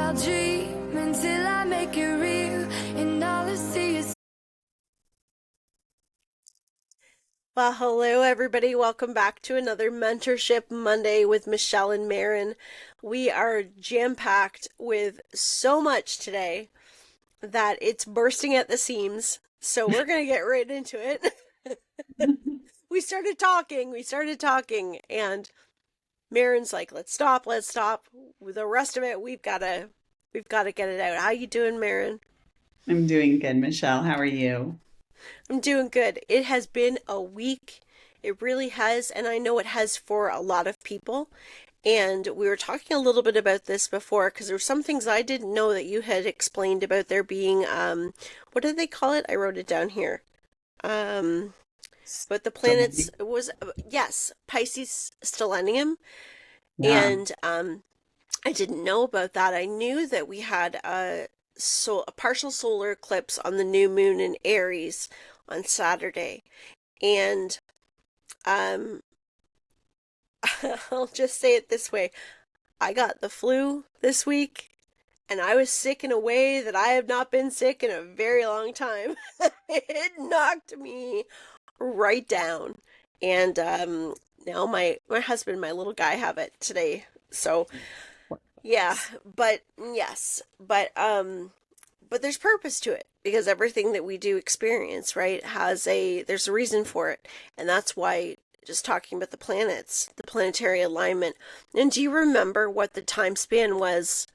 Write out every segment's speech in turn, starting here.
I'll dream until I make it real, and all I see is. Well, hello everybody. Welcome back to another Mentorship Monday with Michelle and Maren. We are jam-packed with so much today that it's bursting at the seams. So we're going to get right into it. We started talking, and Maren's like, let's stop. With the rest of it, we've got to get it out. How you doing, Maren? I'm doing good, Michelle. How are you? I'm doing good. It has been a week. It really has, and I know it has for a lot of people. And we were talking a little bit about this before because there were some things I didn't know that you had explained about there being, what did they call it? I wrote it down here. Um, but the planets Still, was, yes, Pisces Stellium. yeah. And I didn't know about that. I knew that we had a partial solar eclipse on the new moon in Aries on Saturday. And um, I'll just say it this way. I got the flu this week, and I was sick in a way that I have not been sick in a very long time. It knocked me right down. And now my husband and my little guy have it today. So yeah, but yes, but there's purpose to it because everything that we do experience, right, there's a reason for it. And that's why just talking about the planets, the planetary alignment. And do you remember what the time span was?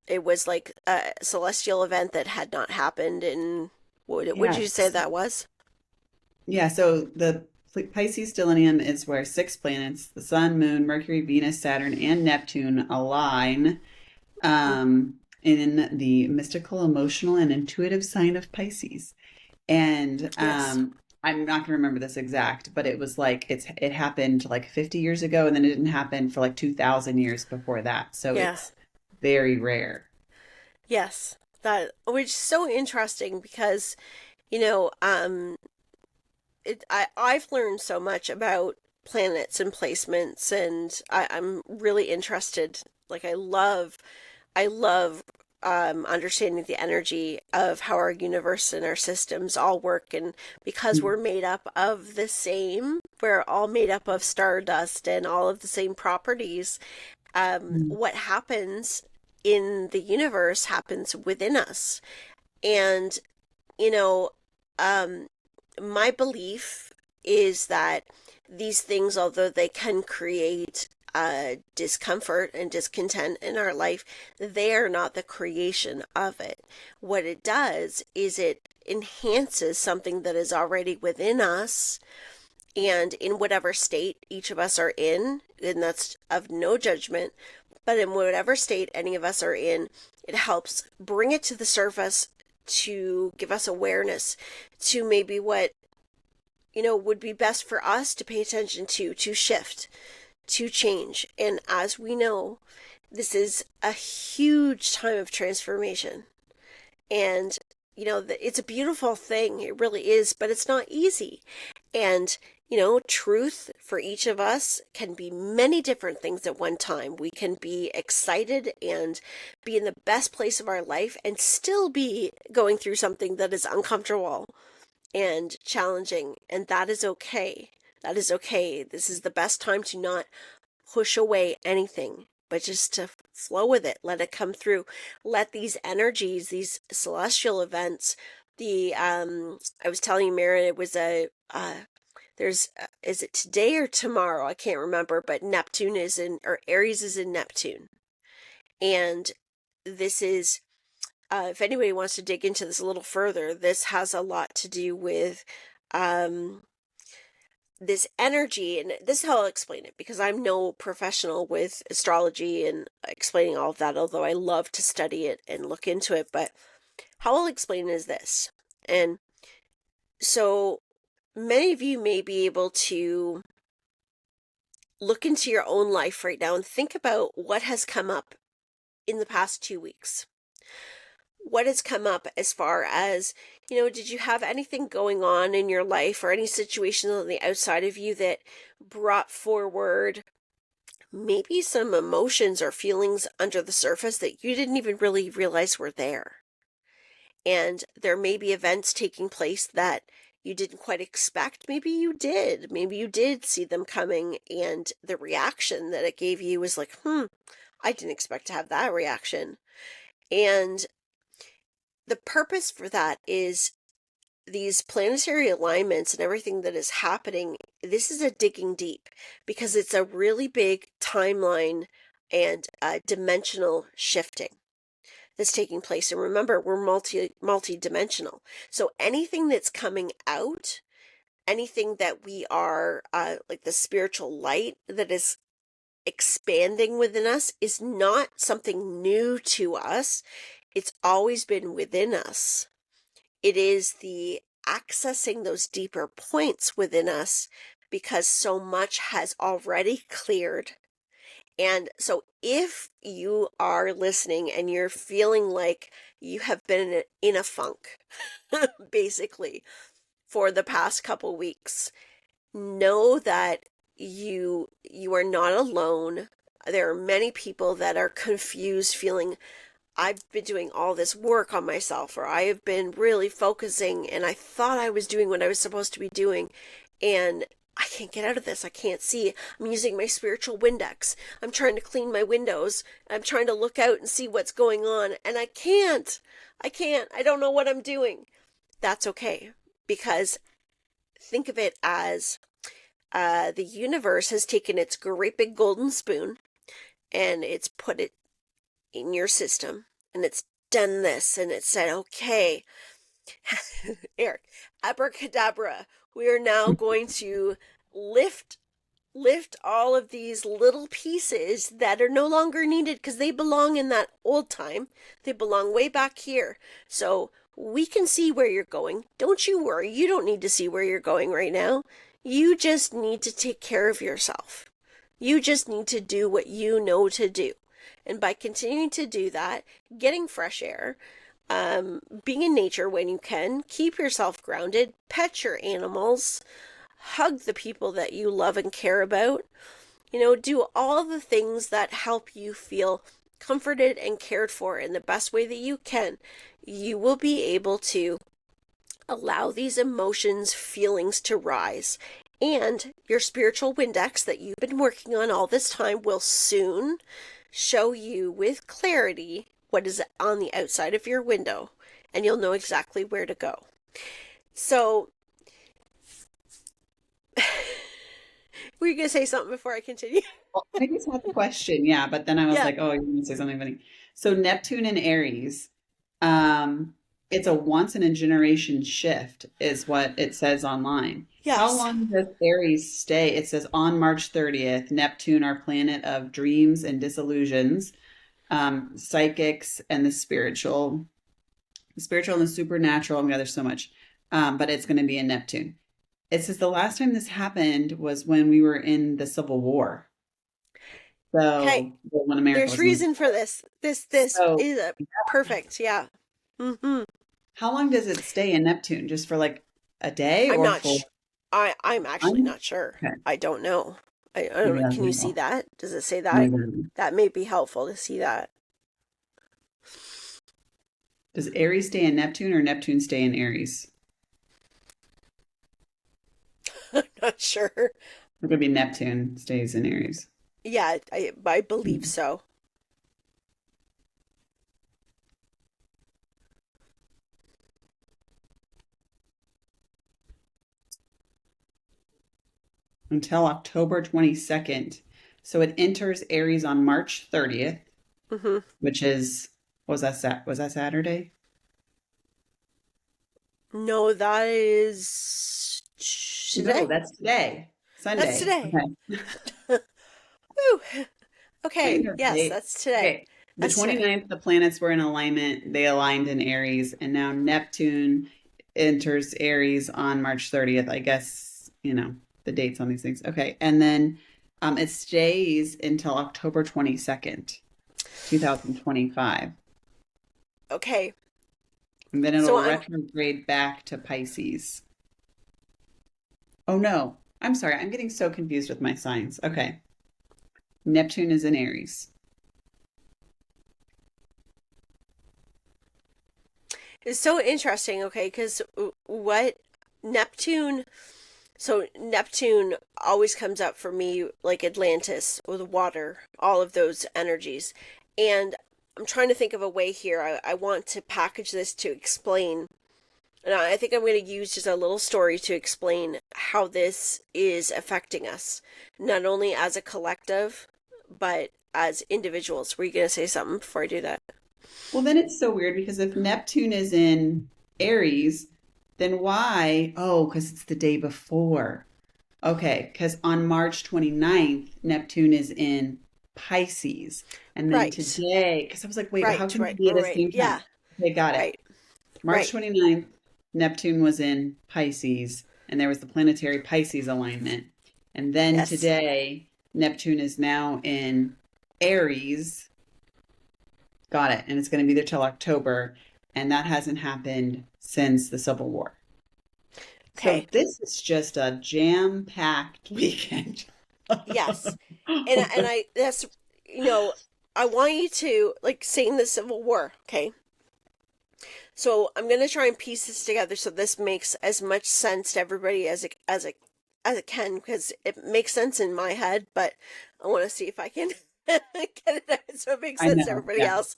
It was like a celestial event that had not happened in what would you say Yes. that was? Yeah, so the Pisces stellium is where six planets, the Sun, Moon, Mercury, Venus, Saturn, and Neptune align in the mystical, emotional, and intuitive sign of Pisces. And Yes. I'm not going to remember this exact, but it was like it happened like 50 years ago, and then it didn't happen for like 2,000 years before that. So Yeah. it's very rare. Yes. That which is so interesting because you know, I've learned so much about planets and placements, and I'm really interested. Like I love understanding the energy of how our universe and our systems all work, and because we're made up of the same, we're all made up of stardust and all of the same properties. Mm. What happens in the universe happens within us, and you know, um, my belief is that these things, although they can create discomfort and discontent in our life, they are not the creation of it. What it does is it enhances something that is already within us, and in whatever state each of us are in, and that's of no judgment, but in whatever state any of us are in, it helps bring it to the surface to give us awareness to maybe what would be best for us to pay attention to shift, to change. And as we know, this is a huge time of transformation. And, it's a beautiful thing. It really is, but it's not easy. And, truth for each of us can be many different things at one time. We can be excited and be in the best place of our life and still be going through something that is uncomfortable and challenging, and that is okay. That is okay. This is the best time to not push away anything, but just to flow with it, let it come through. Let these energies, these celestial events, I was telling you, Maren, it was is it today or tomorrow? I can't remember, but Neptune is in, or Aries is in Neptune. And this is if anybody wants to dig into this a little further, this has a lot to do with um, this energy. And this is how I'll explain it because I'm no professional with astrology and explaining all of that, although I love to study it and look into it. But how I'll explain it is this. And so many of you may be able to look into your own life right now and think about what has come up in the past 2 weeks. What has come up as far as, did you have anything going on in your life or any situations on the outside of you that brought forward maybe some emotions or feelings under the surface that you didn't even really realize were there. And there may be events taking place that you didn't quite expect. Maybe you did. Maybe you did see them coming, and the reaction that it gave you was like, I didn't expect to have that reaction. And the purpose for that is these planetary alignments and everything that is happening. This is a digging deep because it's a really big timeline and dimensional shifting that's taking place. And remember, we're multi-dimensional. So anything that's coming out, anything that we are, like the spiritual light that is expanding within us, is not something new to us. It's always been within us. It is the accessing those deeper points within us because so much has already cleared. And so if you are listening and you're feeling like you have been in a funk, basically, for the past couple weeks, know that you are not alone. There are many people that are confused, feeling I've been doing all this work on myself, or I have been really focusing and I thought I was doing what I was supposed to be doing, and I can't get out of this. I can't see. I'm using my spiritual Windex. I'm trying to clean my windows. I'm trying to look out and see what's going on, and I can't. I don't know what I'm doing. That's okay, because think of it as the universe has taken its great big golden spoon and it's put it in your system, and it's done this, and it said, okay, Eric, abracadabra, we are now going to lift all of these little pieces that are no longer needed because they belong in that old time. They belong way back here. So we can see where you're going. Don't you worry. You don't need to see where you're going right now. You just need to take care of yourself. You just need to do what you know to do. And by continuing to do that, getting fresh air, being in nature when you can, keep yourself grounded, pet your animals, hug the people that you love and care about, do all the things that help you feel comforted and cared for in the best way that you can. You will be able to allow these emotions, feelings to rise. And your spiritual Windex that you've been working on all this time will soon show you with clarity what is on the outside of your window, and you'll know exactly where to go. So, were you going to say something before I continue? Well, I just had a question, yeah, but then I was like, oh, you're going to say something funny. So Neptune and Aries, it's a once in a generation shift is what it says online. Yes. How long does Aries stay? It says on March 30th, Neptune, our planet of dreams and disillusions, psychics and the spiritual and the supernatural. Oh my God, there's so much. But it's going to be in Neptune. It says the last time this happened was when we were in the Civil War. So okay. when America there's reason for this. This so, is perfect. Yeah. Mm-hmm. How long does it stay in Neptune? Just for like a day? I'm or not for... I'm actually not sure. Okay. I don't know. I don't know. Can you see that? Does it say that? Maybe. That may be helpful to see that. Does Aries stay in Neptune or Neptune stay in Aries? I'm not sure. It could be Neptune stays in Aries. Yeah, I believe so. Until October 22nd. So it enters Aries on March 30th, which is, was that Saturday? No, that is today. No, that's today. Sunday. That's today. Okay. Woo. Okay, yes, that's today. Okay. The 29th, the planets were in alignment. They aligned in Aries, and now Neptune enters Aries on March 30th. I guess, the dates on these things. Okay. And then it stays until October 22nd, 2025. Okay. And then it'll retrograde back to Pisces. Oh, no. I'm sorry. I'm getting so confused with my signs. Okay. Neptune is in Aries. It's so interesting, okay, because what Neptune, so Neptune always comes up for me like Atlantis with water, all of those energies. And I'm trying to think of a way here. I want to package this to explain. And I think I'm going to use just a little story to explain how this is affecting us, not only as a collective, but as individuals. Were you going to say something before I do that? Well, then it's so weird because if Neptune is in Aries, then why? Oh, because it's the day before. Okay, because on March 29th, Neptune is in Pisces. And then Right, today, because I was like, wait, how right, can it right, be at the right. same Yeah, time? Okay, got it. right, March right. 29th, Neptune was in Pisces, and there was the planetary Pisces alignment. And then Yes. today, Neptune is now in Aries. Got it. And it's going to be there till October. And that hasn't happened since the Civil War. So Okay. this is just a jam-packed weekend. Yes. And I that's I want you to like saying the Civil War, okay? So I'm gonna try and piece this together so this makes as much sense to everybody as it can because it makes sense in my head, but I want to see if I can get it out so it makes I sense to know. everybody Yeah. else.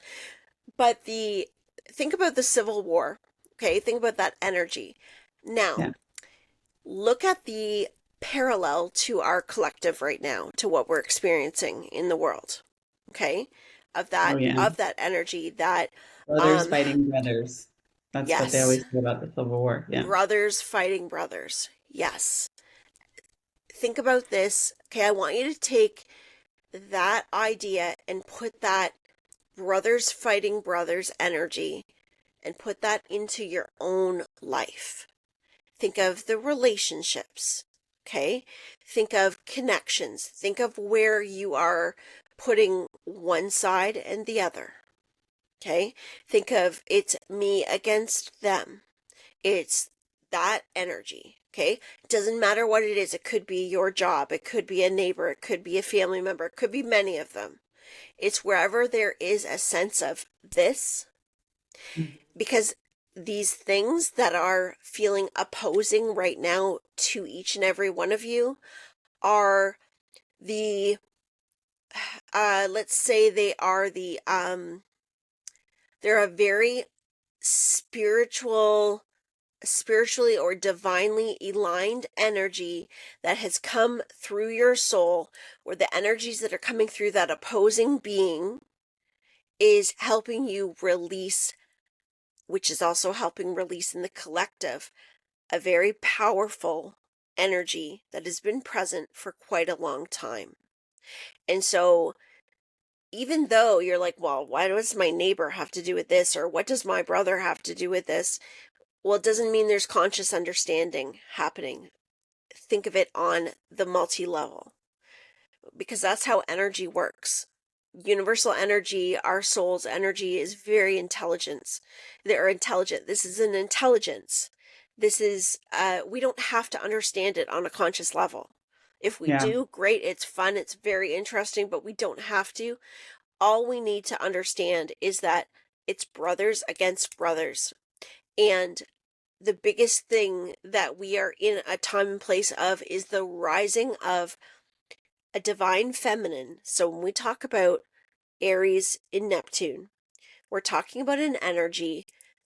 But the think about the Civil War, okay? Think about that energy. Now, Yeah. look at the parallel to our collective right now, to what we're experiencing in the world, okay? Of Oh, that yeah. of that energy that Brothers um fighting brothers. That's what they yes, always say about the Civil War. Yeah. brothers fighting brothers. Yes. Think about this. Okay, I want you to take that idea and put that brothers fighting brothers energy and put that into your own life. Think of the relationships, okay? Think of connections. Think of where you are putting one side and the other, okay? Think of it's me against them. It's that energy, okay? It doesn't matter what it is. It could be your job. It could be a neighbor. It could be a family member. It could be many of them. It's wherever there is a sense of this, because these things that are feeling opposing right now to each and every one of you are the let's say they're a very spiritually or divinely aligned energy that has come through your soul, where the energies that are coming through that opposing being is helping you release, which is also helping release in the collective a very powerful energy that has been present for quite a long time. And so, even though you're like, well, why does my neighbor have to do with this? Or what does my brother have to do with this? Well, it doesn't mean there's conscious understanding happening. Think of it on the multi level because that's how energy works. Universal energy, our soul's energy is very intelligence. They're intelligent. This is an intelligence. This is, we don't have to understand it on a conscious level. If we Yeah. do, great, it's fun, it's very interesting, but we don't have to. All we need to understand is that it's brothers against brothers. And the biggest thing that we are in a time and place of is the rising of a divine feminine. So when we talk about Aries in Neptune, we're talking about an energy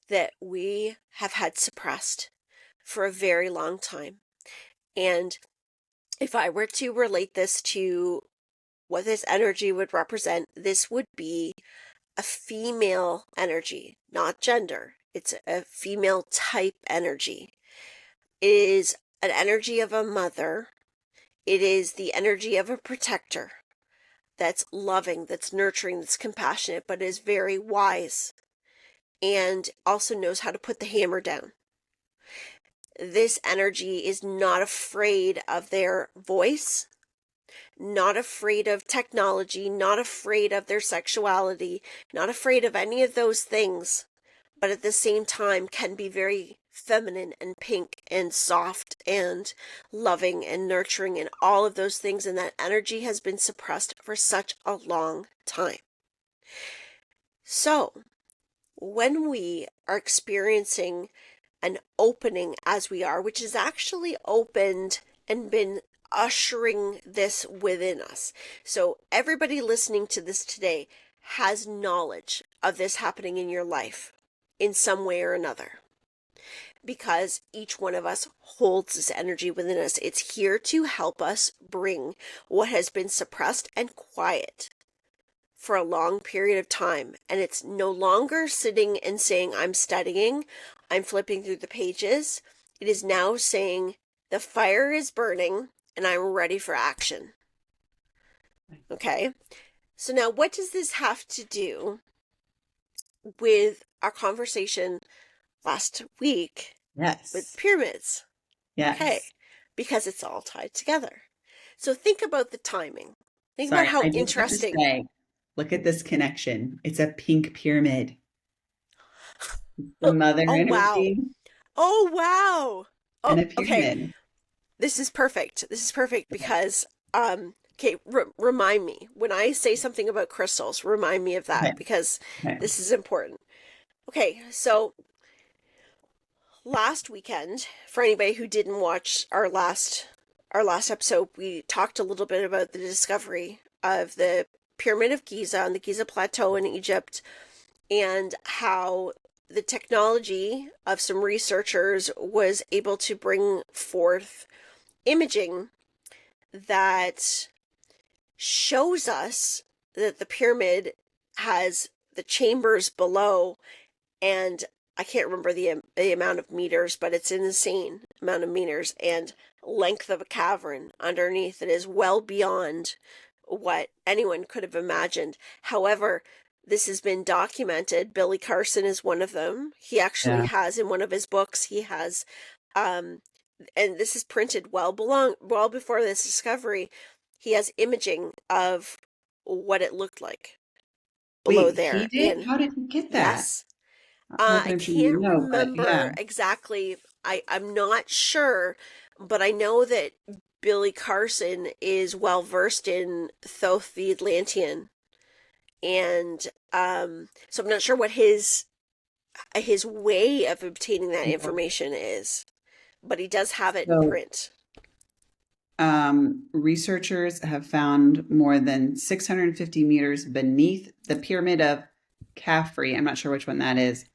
that we have had suppressed for a very long time. And if I were to relate this to what this energy would represent, this would be a female energy, not gender. It's a female type energy. It is an energy of a mother. It is the energy of a protector that's loving, that's nurturing, that's compassionate, but is very wise and also knows how to put the hammer down. This energy is not afraid of their voice, not afraid of technology, not afraid of their sexuality, not afraid of any of those things, but at the same time can be very feminine and pink and soft and loving and nurturing and all of those things. And that energy has been suppressed for such a long time. So when we are experiencing an opening as we are, which is actually opened and been ushering this within us. So everybody listening to this today has knowledge of this happening in your life in some way or another, because each one of us holds this energy within us. It's here to help us bring what has been suppressed and quiet for a long period of time. And it's no longer sitting and saying, I'm studying, I'm flipping through the pages. It is now saying, the fire is burning and I'm ready for action. Okay. So now what does this have to do with our conversation last week Yes. with pyramids? Yes. Okay. Because it's all tied together. So think about the timing. Think Sorry, about how I just have to interesting. say, look at this connection. It's a pink pyramid. The mother Oh, wow. energy Oh, wow. and Oh, a okay. pyramid. This is perfect. This is perfect because, okay, remind me when I say something about crystals, remind me of that Okay. because Okay. this is important. Okay, so last weekend, for anybody who didn't watch our last episode, we talked a little bit about the discovery of the Pyramid of Giza on the Giza Plateau in Egypt, and how the technology of some researchers was able to bring forth imaging that shows us that the pyramid has the chambers below, and I can't remember the amount of meters, but it's an insane amount of meters, and length of a cavern underneath that is well beyond what anyone could have imagined. However, this has been documented. Billy Carson is one of them. He actually has, in one of his books, he has, and this is printed well before this discovery, he has imaging of what it looked like below Wait, there. he did? And How did he get that? yes, Not that I I'm sure you can't know, but yeah. remember exactly. I'm not sure, but I know that Billy Carson is well versed in Thoth the Atlantean, and so I'm not sure what his way of obtaining that information is, but he does have it in So, print. researchers have found more than 650 meters beneath the Pyramid of Khafre. I'm not sure which one that is.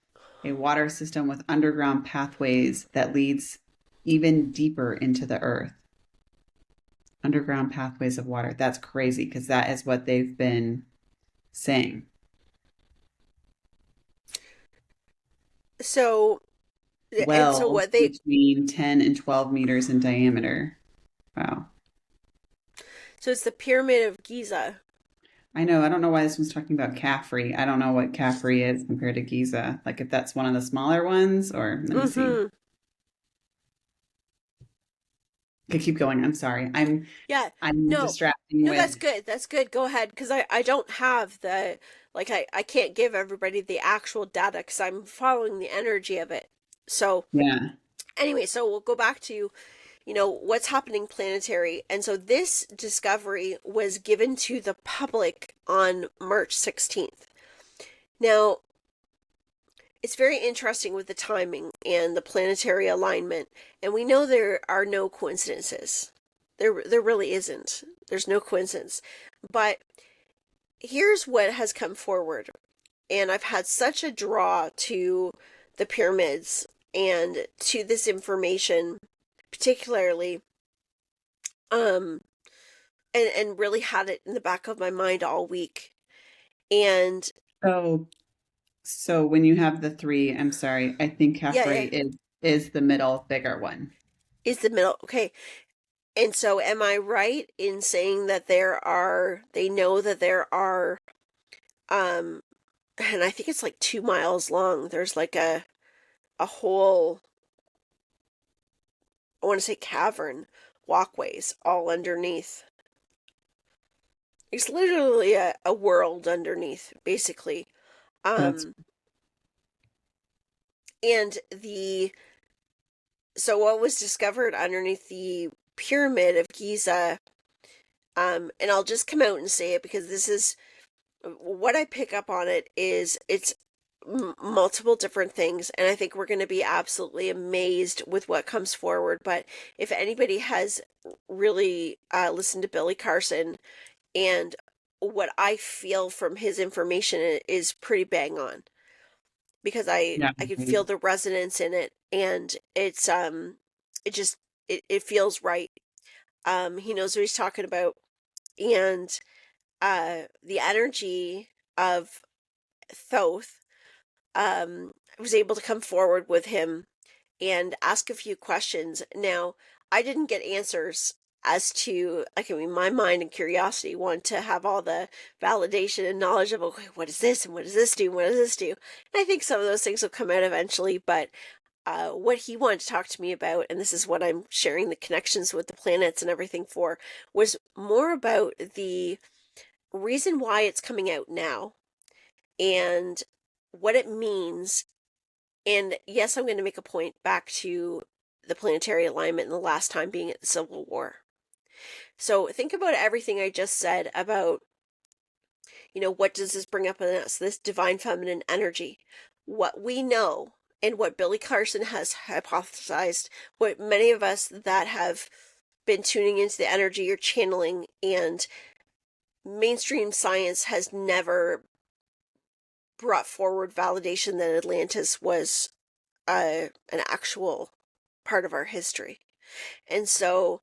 A water system with underground pathways that leads even deeper into the earth. Underground pathways of water. That's crazy because that is what they've been saying. So, and so Wells what they between 10 and 12 meters in diameter. Wow. so it's the Pyramid of Giza. I know. I don't know why this one's talking about Khafre. I don't know what Khafre is compared to Giza. Like if that's one of the smaller ones, or let me see. Okay, keep going. I'm sorry. I'm distracting No, with. that's good. That's good. Go ahead, because I don't have the, like, I can't give everybody the actual data because I'm following the energy of it. So Yeah. anyway, so we'll go back to, what's happening planetary. And so this discovery was given to the public on March 16th. Now, it's very interesting with the timing and the planetary alignment, and we know there are no coincidences. There really isn't. There's no coincidence. But here's what has come forward, and I've had such a draw to the pyramids and to this information, particularly, and really had it in the back of my mind all week. And So when you have the three, I'm sorry, I think Khafre is the middle bigger one. Is the middle, okay. And so am I right in saying that they know that there are, and I think it's like 2 miles long. There's like a whole, I want to say cavern walkways all underneath. It's literally a world underneath, basically. That's And the So what was discovered underneath the pyramid of Giza, and I'll just come out and say it because this is what I pick up on it, is it's multiple different things, and I think we're going to be absolutely amazed with what comes forward. But if anybody has really listened to Billy Carson, and what I feel from his information is pretty bang on, because Yeah. I can feel the resonance in it, and it's it just it feels right. He knows what he's talking about, and the energy of Thoth was able to come forward with him and ask a few questions. Now, I didn't get answers as to, like, I mean, my mind and curiosity want to have all the validation and knowledge of, okay, what is this, and what does this do, and what does this do? And I think some of those things will come out eventually, but what he wanted to talk to me about, and this is what I'm sharing the connections with the planets and everything for, was more about the reason why it's coming out now and what it means. And yes, I'm going to make a point back to the planetary alignment and the last time being at the Civil War. So think about everything I just said about, what does this bring up in us, this divine feminine energy? What we know and what Billy Carson has hypothesized, what many of us that have been tuning into the energy or channeling, and mainstream science has never brought forward validation that Atlantis was an actual part of our history. And so,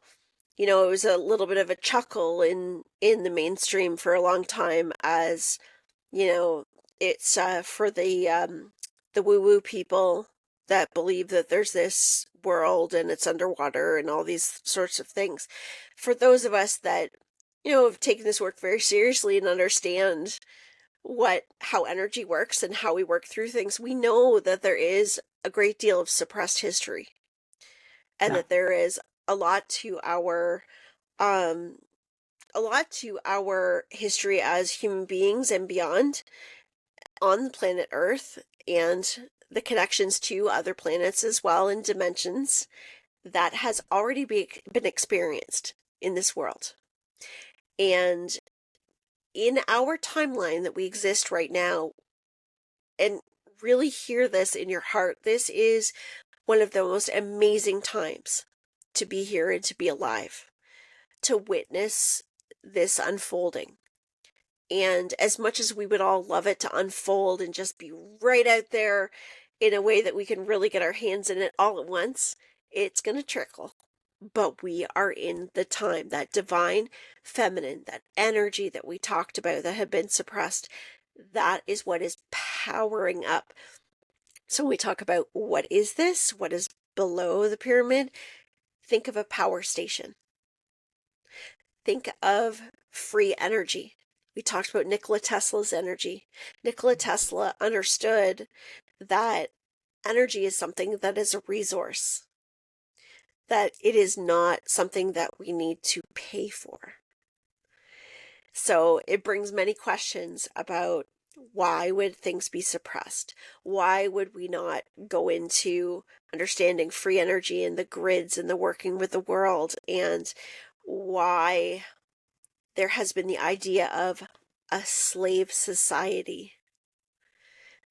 it was a little bit of a chuckle in the mainstream for a long time, as it's for the woo woo people that believe that there's this world and it's underwater and all these sorts of things. For those of us that have taken this work very seriously and understand how energy works and how we work through things, we know that there is a great deal of suppressed history, and Yeah. that there is a lot to our um history as human beings and beyond on the planet Earth, and the connections to other planets as well, and dimensions that has already been experienced in this world. And in our timeline that we exist right now, and really hear this in your heart, this is one of the most amazing times to be here and to be alive, to witness this unfolding. And as much as we would all love it to unfold and just be right out there in a way that we can really get our hands in it all at once, it's going to trickle. But we are in the time, that divine feminine, that energy that we talked about that had been suppressed, that is what is powering up. So when we talk about what is this, what is below the pyramid, think of a power station. Think of free energy. We talked about Nikola Tesla's energy. Nikola Tesla understood that energy is something that is a resource, that it is not something that we need to pay for. So it brings many questions about, why would things be suppressed? Why would we not go into understanding free energy and the grids and the working with the world, and why there has been the idea of a slave society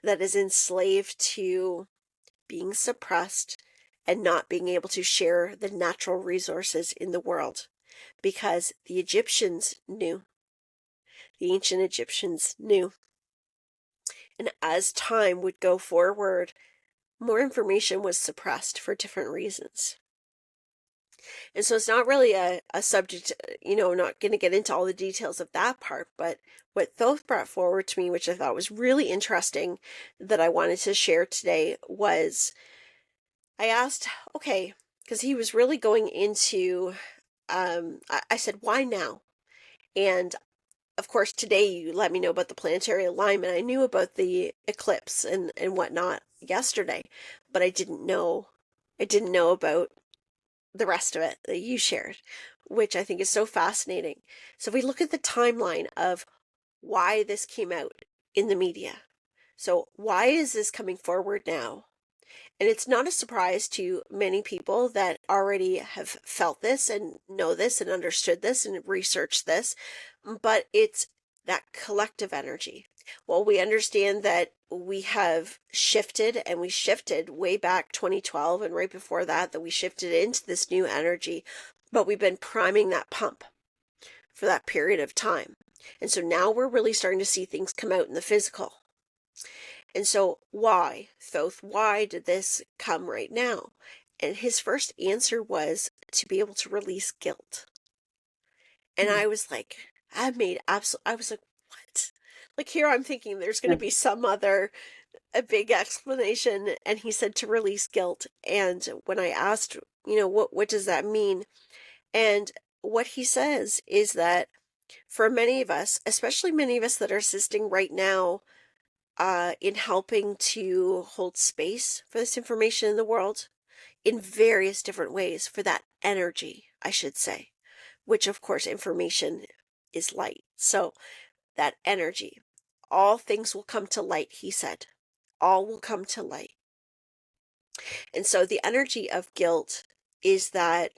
that is enslaved to being suppressed and not being able to share the natural resources in the world, because the Egyptians knew. The ancient Egyptians knew. And as time would go forward, more information was suppressed for different reasons. And so it's not really a subject, not going to get into all the details of that part, but what Thoth brought forward to me, which I thought was really interesting, that I wanted to share today, was I asked, okay, because he was really going into, I said, why now? And of course, today you let me know about the planetary alignment. I knew about the eclipse and whatnot yesterday, but I didn't know about the rest of it that you shared, which I think is so fascinating. So if we look at the timeline of why this came out in the media, so why is this coming forward now? And it's not a surprise to many people that already have felt this and know this and understood this and researched this, but it's that collective energy. Well, we understand that we have shifted, and we shifted way back 2012 and right before that we shifted into this new energy, but we've been priming that pump for that period of time. And so now we're really starting to see things come out in the physical. And so why, Thoth, why did this come right now? And his first answer was to be able to release guilt. And I was like, I was like, what? Like, here I'm thinking there's going to be some other, a big explanation. And he said to release guilt. And when I asked, what does that mean? And what he says is that for many of us, especially many of us that are assisting right now, in helping to hold space for this information in the world in various different ways, for that energy, I should say, which of course information is light. So that energy, all things will come to light, he said. All will come to light. And so the energy of guilt is that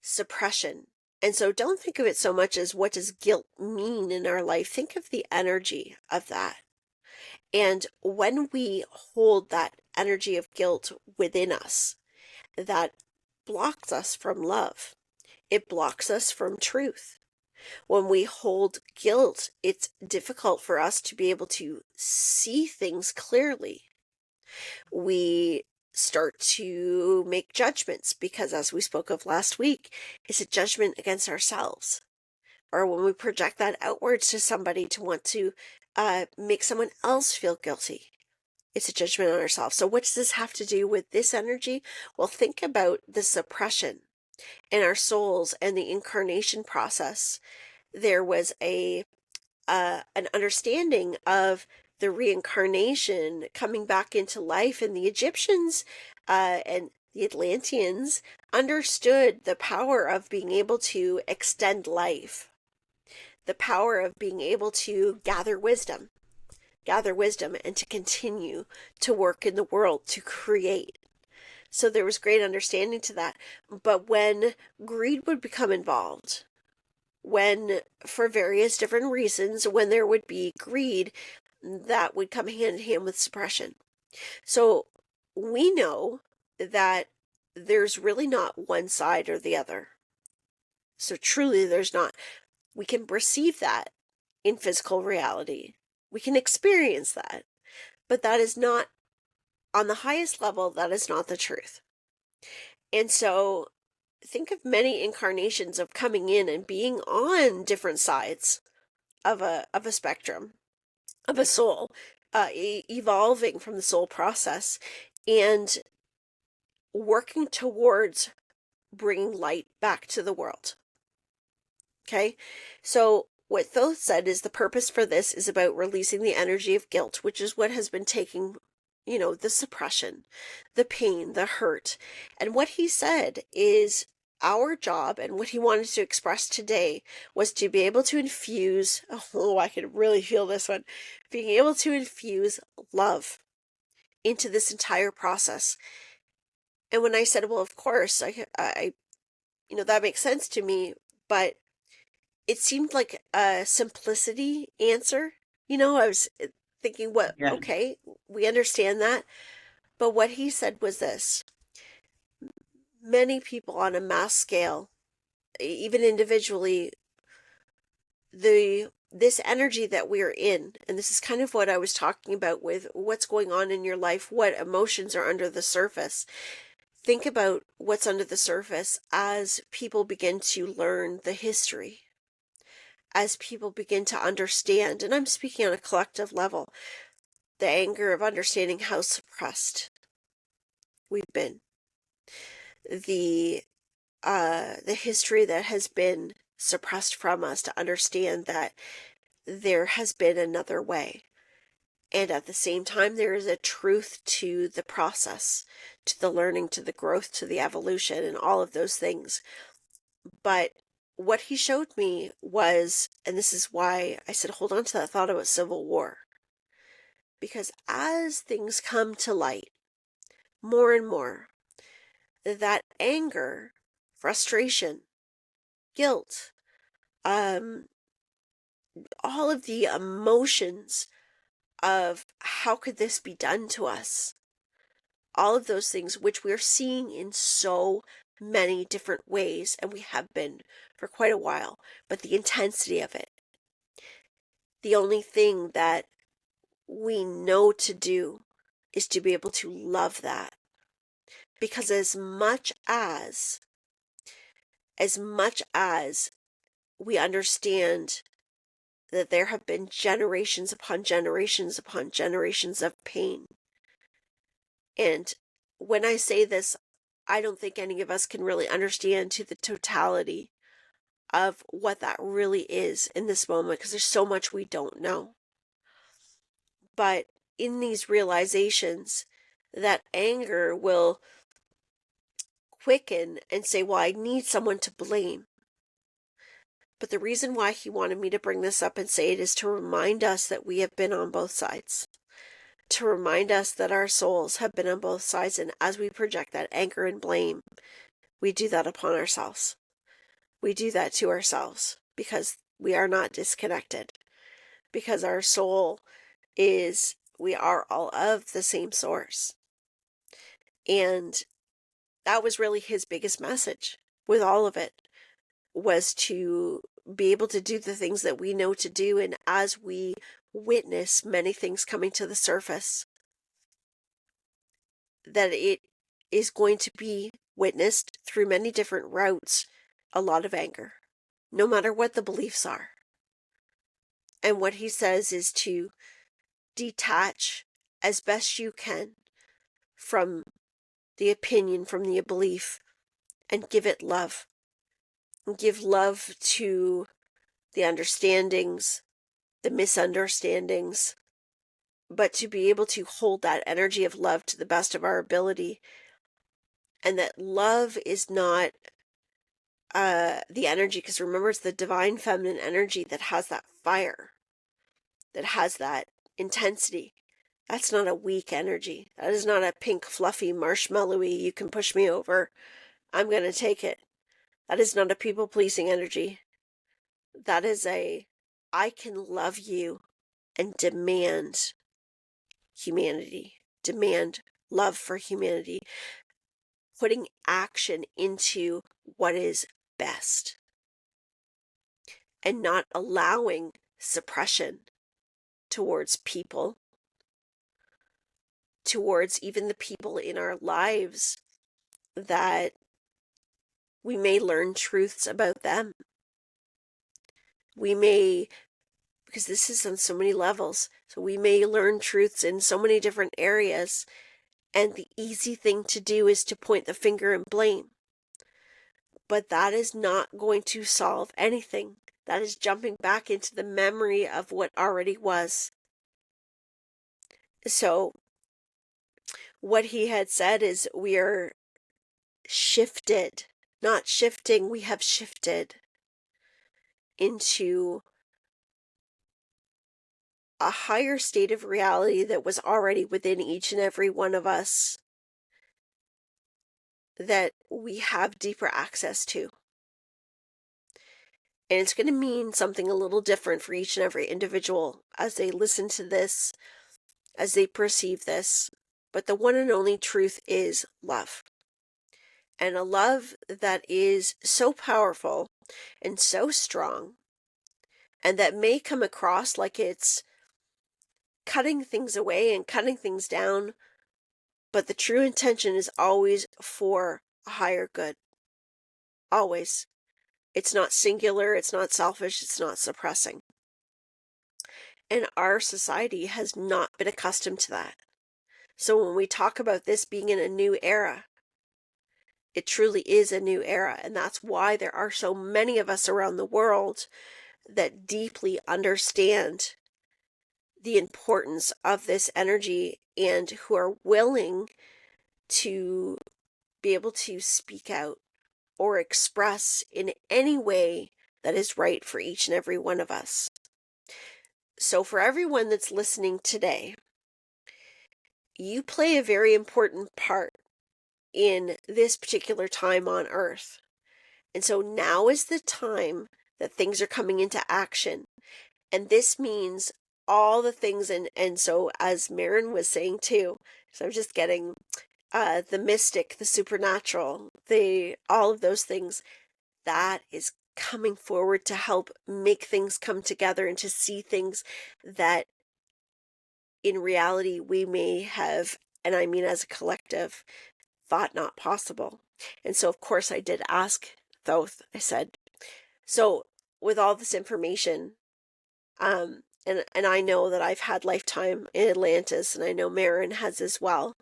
suppression. And so don't think of it so much as what does guilt mean in our life. Think of the energy of that. And when we hold that energy of guilt within us, that blocks us from love. It blocks us from truth. When we hold guilt, it's difficult for us to be able to see things clearly. We start to make judgments because, as we spoke of last week, it's a judgment against ourselves. Or when we project that outwards to somebody to want to make someone else feel guilty, it's a judgment on ourselves. So what does this have to do with this energy? Well, think about the suppression in our souls and the incarnation process. There was an understanding of the reincarnation coming back into life, and the Egyptians and the Atlanteans understood the power of being able to extend life, the power of being able to gather wisdom and to continue to work in the world, to create. So there was great understanding to that. But when greed would become involved, when for various different reasons, when there would be greed, that would come hand in hand with suppression. So we know that there's really not one side or the other. So truly there's not. We can perceive that in physical reality. We can experience that. But that is not, on the highest level, that is not the truth. And so think of many incarnations of coming in and being on different sides of a spectrum, of a soul, evolving from the soul process and working towards bringing light back to the world. Okay, so what Thoth said is the purpose for this is about releasing the energy of guilt, which is what has been taking, the suppression, the pain, the hurt. And what he said is our job, and what he wanted to express today, was to be able to infuse, I can really feel this one, being able to infuse love into this entire process. And when I said, well, of course, I that makes sense to me, but it seemed like a simplicity answer. I was thinking, okay, we understand that. But what he said was this: many people on a mass scale, even individually, this energy that we're in, and this is kind of what I was talking about with what's going on in your life, what emotions are under the surface. Think about what's under the surface as people begin to learn the history, as people begin to understand, and I'm speaking on a collective level, the anger of understanding how suppressed we've been, the history that has been suppressed from us, to understand that there has been another way. And at the same time, there is a truth to the process, to the learning, to the growth, to the evolution, and all of those things. But what he showed me was, and this is why I said, hold on to that thought about civil war. Because as things come to light, more and more that anger, frustration, guilt, all of the emotions of how could this be done to us? All of those things, which we're seeing in so many different ways, and we have been for quite a while, but the intensity of it, the only thing that we know to do is to be able to love that. Because as much as we understand that there have been generations upon generations upon generations of pain. And when I say this, I don't think any of us can really understand to the totality of what that really is in this moment, because there's so much we don't know. But in these realizations, that anger will quicken and say, well, I need someone to blame. But the reason why he wanted me to bring this up and say it is to remind us that we have been on both sides. To remind us that our souls have been on both sides. And as we project that anger and blame, we do that upon ourselves. We do that to ourselves because we are not disconnected. Because our soul we are all of the same source. And that was really his biggest message with all of it, was to be able to do the things that we know to do. And as we witness many things coming to the surface, that it is going to be witnessed through many different routes, a lot of anger, no matter what the beliefs are. And what he says is to detach as best you can from the opinion, from the belief, and give it love. Give love to the understandings, the misunderstandings, but to be able to hold that energy of love to the best of our ability. And that love is not the energy, because remember, it's the divine feminine energy that has that fire, that has that intensity. That's not a weak energy. That is not a pink, fluffy, marshmallowy, you can push me over, I'm going to take it. That is not a people-pleasing energy. That is I can love you and demand humanity, demand love for humanity, putting action into what is best, and not allowing suppression towards people, towards even the people in our lives that we may learn truths about them. We may, because this is on so many levels, so we may learn truths in so many different areas, and the easy thing to do is to point the finger and blame. But that is not going to solve anything. That is jumping back into the memory of what already was. So what he had said is, we are shifted, not shifting, we have shifted into a higher state of reality that was already within each and every one of us, that we have deeper access to. And it's going to mean something a little different for each and every individual as they listen to this, as they perceive this. But the one and only truth is love. And a love that is so powerful and so strong, and that may come across like it's cutting things away and cutting things down, but the true intention is always for a higher good. Always. It's not singular, it's not selfish, it's not suppressing. And our society has not been accustomed to that. So when we talk about this being in a new era, it truly is a new era. And that's why there are so many of us around the world that deeply understand the importance of this energy, and who are willing to be able to speak out or express in any way that is right for each and every one of us. So for everyone that's listening today, you play a very important part in this particular time on Earth. And so now is the time that things are coming into action. And this means all the things, and so as Maren was saying too, so I'm just getting the mystic, the supernatural, all of those things, that is coming forward to help make things come together and to see things that in reality we may have, and I mean as a collective, thought not possible. And so of course I did ask Thoth, I said, so with all this information, and I know that I've had lifetime in Atlantis, and I know Maren has as well,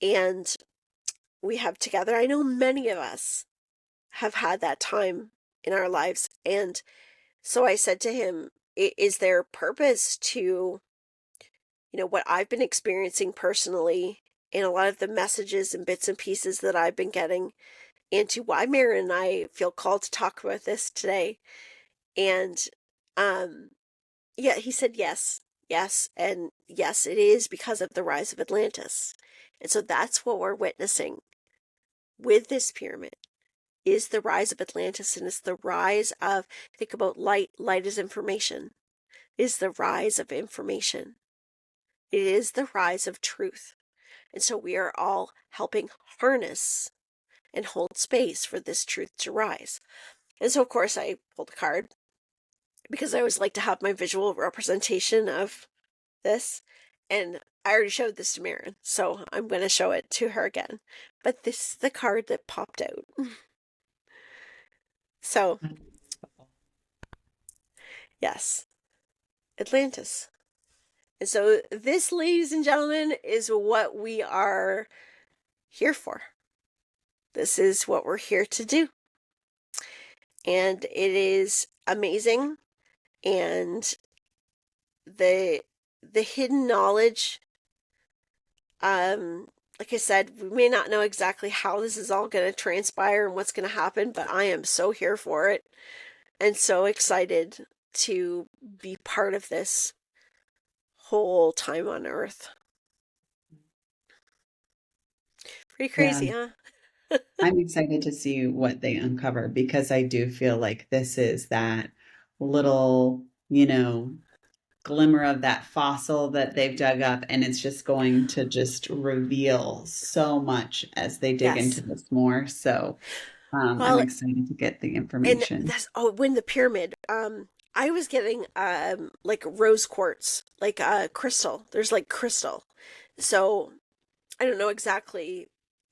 and we have together, I know many of us have had that time in our lives. And so I said to him, is there purpose to, what I've been experiencing personally, and a lot of the messages and bits and pieces that I've been getting, and to why Maren and I feel called to talk about this today? And yeah, he said yes, and yes, it is because of the rise of Atlantis. And so that's what we're witnessing with this pyramid, is the rise of Atlantis, and it's the rise of, think about light. Light is information. Is the rise of information. It is the rise of truth. And so we are all helping harness and hold space for this truth to rise. And so of course I pulled a card, because I always like to have my visual representation of this. And I already showed this to Maren, so I'm going to show it to her again. But this is the card that popped out. So, yes, Atlantis. And so this, ladies and gentlemen, is what we are here for. This is what we're here to do. And it is amazing. And the hidden knowledge, like I said, we may not know exactly how this is all going to transpire and what's going to happen, but I am so here for it and so excited to be part of this whole time on Earth. Pretty crazy, Yeah. huh? I'm excited to see what they uncover, because I do feel like this is that little, glimmer of that fossil that they've dug up, and it's just going to just reveal so much as they dig into Yes. this more. So I'm Well, excited to get the and information. when the pyramid, I was getting like rose quartz, like crystal. There's like crystal. So I don't know exactly.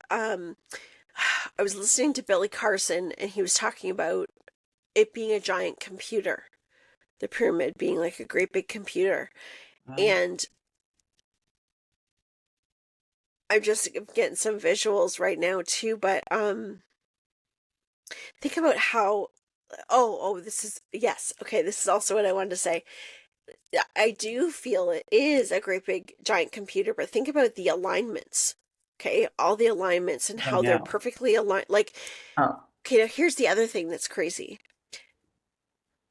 Um, I was listening to Billy Carson, and he was talking about it being a giant computer, the pyramid being like a great big computer. Wow. And I'm just getting some visuals right now too, but think about how, this is, yes, okay, this is also what I wanted to say. I do feel it is a great big giant computer, but think about the alignments. Okay, all the alignments and Oh, how they're no. perfectly aligned. Like, Oh, okay, now here's the other thing that's crazy.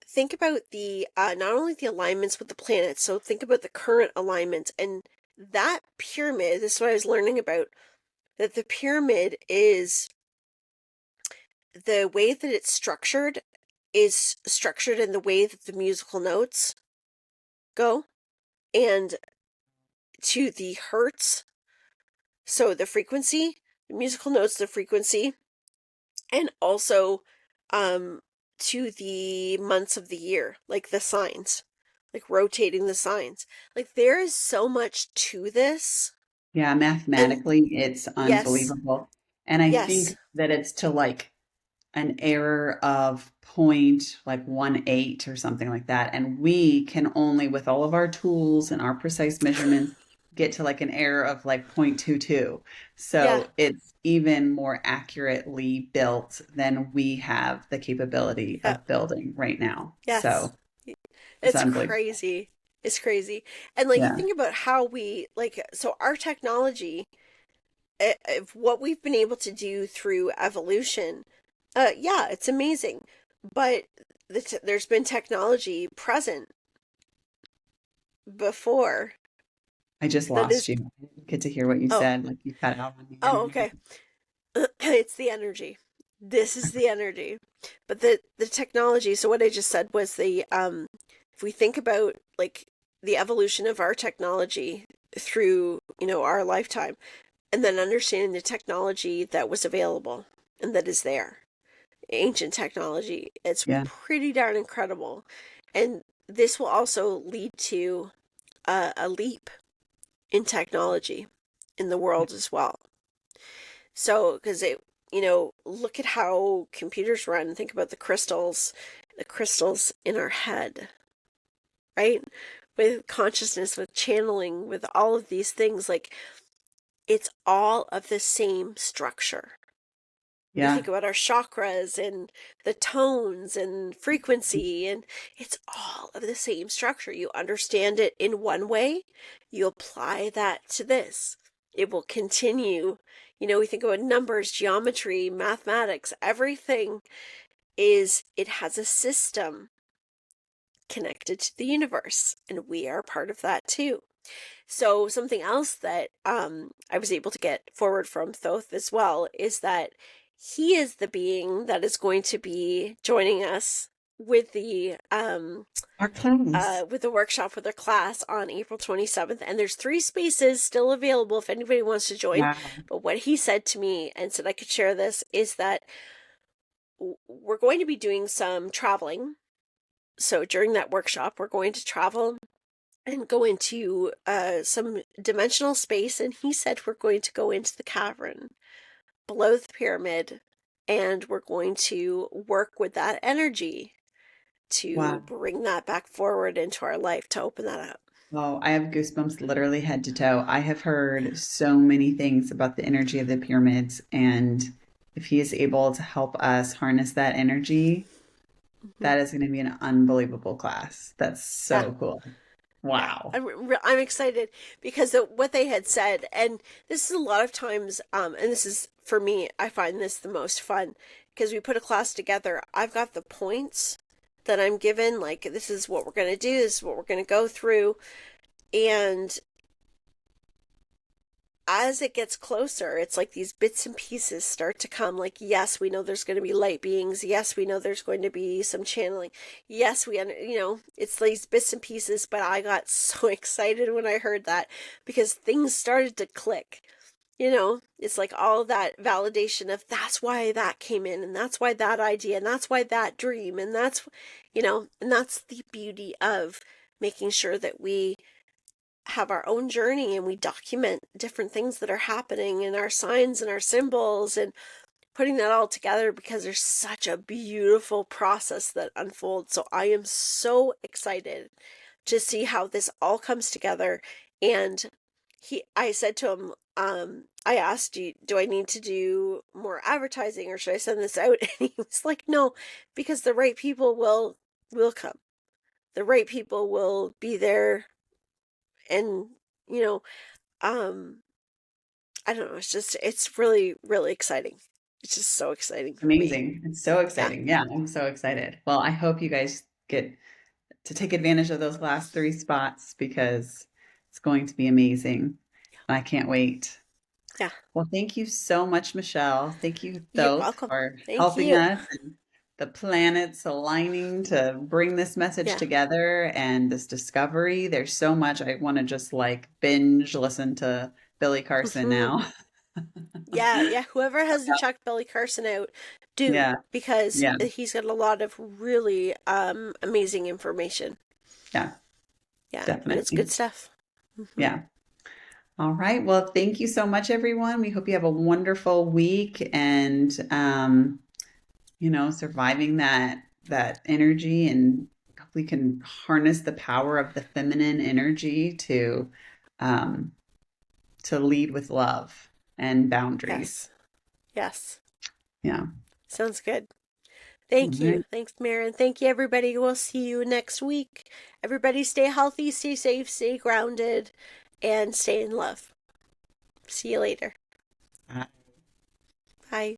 Think about the not only the alignments with the planets, so think about the current alignments, and that pyramid. This is what I was learning about. That the pyramid is, the way that it's structured is structured in the way that the musical notes go, and to the hertz. So the frequency, the musical notes, the frequency, and also to the months of the year, like the signs, like rotating the signs. Like there is so much to this. yeah, And mathematically, it's yes, unbelievable. And I yes, think that it's to like an error of point like 1/8 or something like that. And we can only, with all of our tools and our precise measurements, get to like an error of like 0.22. yeah, So it's even more accurately built than we have the capability yeah, of building right now. yes. So it's It's unbelievable. crazy. It's crazy. And like, you Yeah. think about how we, like, so our technology, of what we've been able to do through evolution, yeah, it's amazing. But there's been technology present before I just That lost is, you. I didn't get to hear what you oh, said. Like you cut out on me oh, there. okay. It's the energy. This is the energy. But the technology, so what I just said was if we think about like the evolution of our technology through, our lifetime, and then understanding the technology that was available and that is there, ancient technology, it's Yeah. pretty darn incredible. And this will also lead to a leap in technology in the world as well. So, because look at how computers run. Think about the crystals in our head, right? With consciousness, with channeling, with all of these things, like it's all of the same structure. You Yeah. think about our chakras and the tones and frequency, and it's all of the same structure. You understand it in one way, you apply that to this. It will continue. We think about numbers, geometry, mathematics, everything it has a system connected to the universe, and we are part of that too. So something else that I was able to get forward from Thoth as well is that he is the being that is going to be joining us with Our class. the workshop with their class on April 27th, and there's 3 spaces still available if anybody wants to join. Wow. But what he said to me and said I could share this is that we're going to be doing some traveling. So during that workshop, we're going to travel and go into some dimensional space. And he said we're going to go into the cavern below the pyramid, and we're going to work with that energy to Wow. bring that back forward into our life to open that up. Oh, I have goosebumps literally head to toe. I have heard so many things about the energy of the pyramids, and if he is able to help us harness that energy, Mm-hmm. that is going to be an unbelievable class. That's Yeah. so cool. Yeah, Wow. I'm excited because what they had said, and this is a lot of times, and this is for me, I find this the most fun because we put a class together. I've got the points that I'm given, like this is what we're going to do, this is what we're going to go through, and as it gets closer, it's like these bits and pieces start to come. Like, yes, we know there's going to be light beings. Yes, we know there's going to be some channeling. Yes, it's these bits and pieces. But I got so excited when I heard that because things started to click. It's like all that validation of that's why that came in, and that's why that idea, and that's why that dream, and and that's the beauty of making sure that we have our own journey and we document different things that are happening and our signs and our symbols and putting that all together because there's such a beautiful process that unfolds. So I am so excited to see how this all comes together. And I said to him, I asked you, do I need to do more advertising or should I send this out? And he was like, no, because the right people will come. The right people will be there, and you know um I don't know, it's really really exciting. It's just so exciting for me. Amazing. It's so Yeah. exciting. Yeah, I'm so excited. Well, I hope you guys get to take advantage of those last 3 spots because it's going to be amazing. I can't wait. Yeah, Well, thank you so much, Michelle. Thank you, you're Thoth, welcome. for Thank helping you. us and the planets aligning to bring this message Yeah. together and this discovery. There's so much I want to just like binge listen to Billy Carson Hmm. now. Yeah, whoever hasn't checked Billy Carson out, do, Yeah, because yeah, he's got a lot of really amazing information. yeah, Yeah, and it's good definitely. stuff. Hmm. Yeah. All right. Well, thank you so much, everyone. We hope you have a wonderful week and surviving that energy and we can harness the power of the feminine energy um to lead with love and boundaries. Yes. Yes. Yeah. Sounds good. All Thank you. right. Thanks, Maren. Thank you, everybody. We'll see you next week. Everybody stay healthy, stay safe, stay grounded, and stay in love. See you later. Bye. Bye.